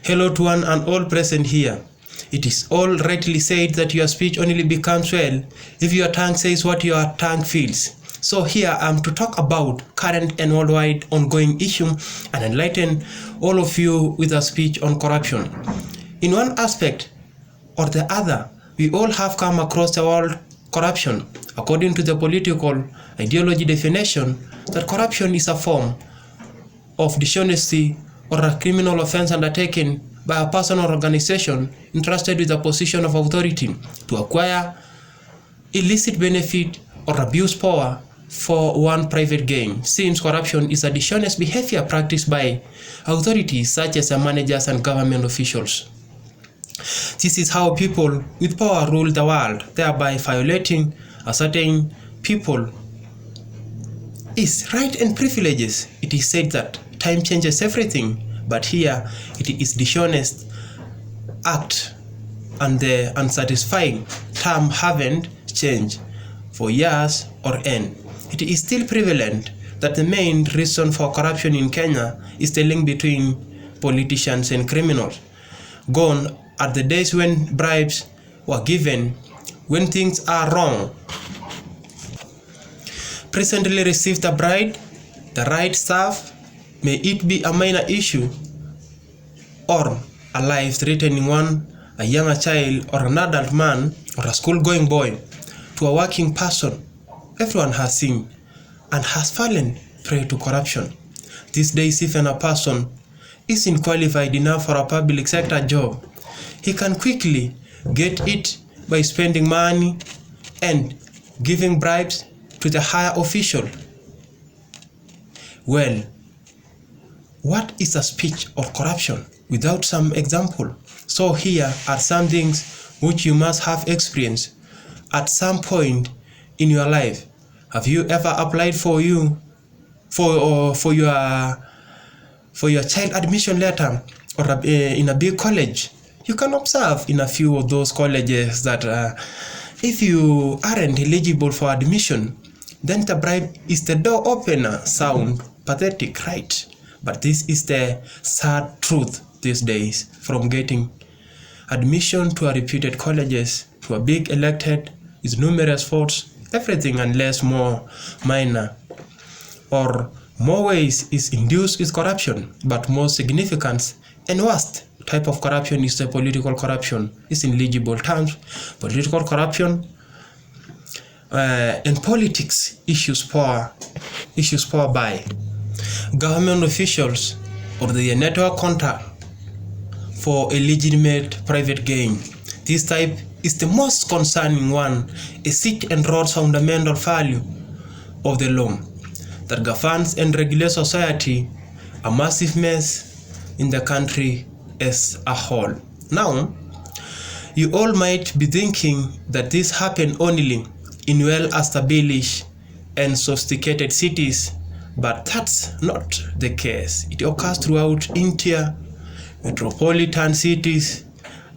Hello to one and all present here. It is all rightly said that your speech only becomes well if your tongue says what your tongue feels. So here I'm to talk about current and worldwide ongoing issue and enlighten all of you with a speech on corruption. In one aspect or the other, we all have come across the word corruption, according to the political ideology definition that corruption is a form of dishonesty or a criminal offense undertaken by a person or organization entrusted with a position of authority to acquire illicit benefit or abuse power for one private gain. Since corruption is a dishonest behavior practiced by authorities such as managers and government officials. This is how people with power rule the world, thereby violating a certain people is right and privileges. It is said that time changes everything, but here it is dishonest act and the unsatisfying term haven't changed for years or end. It is still prevalent that the main reason for corruption in Kenya is the link between politicians and criminals. Gone are the days when bribes were given when things are wrong. Presently receive the bribe, the right stuff, may it be a minor issue or a life-threatening one, a younger child or an adult man or a school-going boy, to a working person. Everyone has seen and has fallen prey to corruption. These days, even a person isn't qualified enough for a public sector job, he can quickly get it by spending money and giving bribes to the higher official. Well, what is a speech or corruption without some example? So here are some things which you must have experienced at some point in your life. Have you ever applied for your child admission letter or in a big college? You can observe in a few of those colleges that if you aren't eligible for admission, then the bribe is the door opener. Sound pathetic, right? But this is the sad truth these days. From getting admission to a reputed colleges to a big elected is numerous faults, everything unless more minor or more ways is induced with corruption. But most significant and worst type of corruption is the political corruption. It's in legible terms. Political corruption in politics issues power by government officials or the network contact for a legitimate private gain. This type is the most concerning one, as it enrolls fundamental value of the law that governs and regulates society, a massive mess in the country as a whole. Now, you all might be thinking that this happened only in well-established and sophisticated cities, but that's not the case. It occurs throughout India. Metropolitan cities,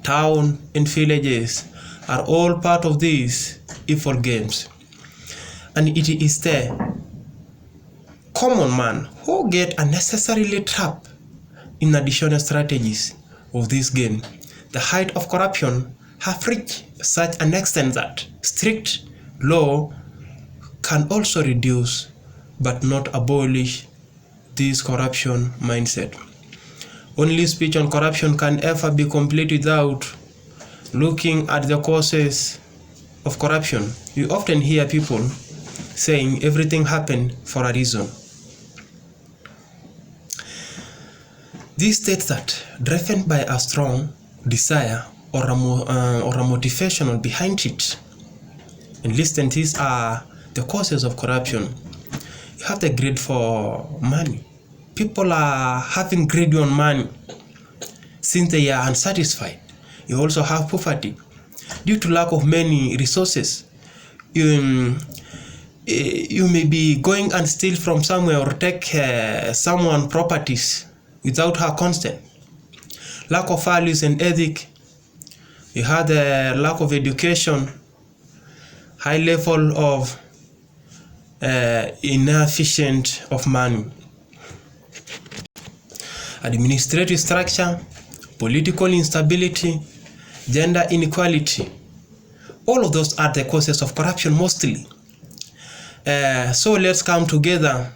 towns, and villages are all part of these evil games. And it is the common man who get unnecessarily trapped in additional strategies of this game. The height of corruption have reached such an extent that strict law can also reduce but not abolish this corruption mindset. Only speech on corruption can ever be complete without looking at the causes of corruption. You often hear people saying everything happened for a reason. This states that, driven by a strong desire or a motivational behind it, and listen, these are the causes of corruption. You have the greed for money. People are having greed on money since they are unsatisfied. You also have poverty due to lack of many resources. You may be going and steal from somewhere or take someone's properties without her consent. Lack of values and ethics. You have the lack of education, high level of inefficient of money. Administrative structure, political instability, gender inequality. All of those are the causes of corruption mostly. So let's come together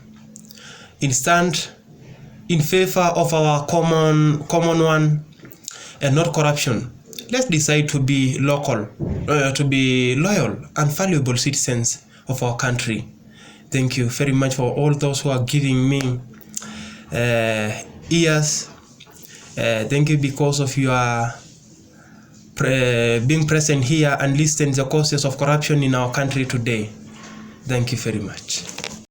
and stand in favor of our common one and not corruption. Let's decide to be loyal and valuable citizens of our country. Thank you very much for all those who are giving me ears. Thank you because of your being present here and listening to the causes of corruption in our country today. Thank you very much.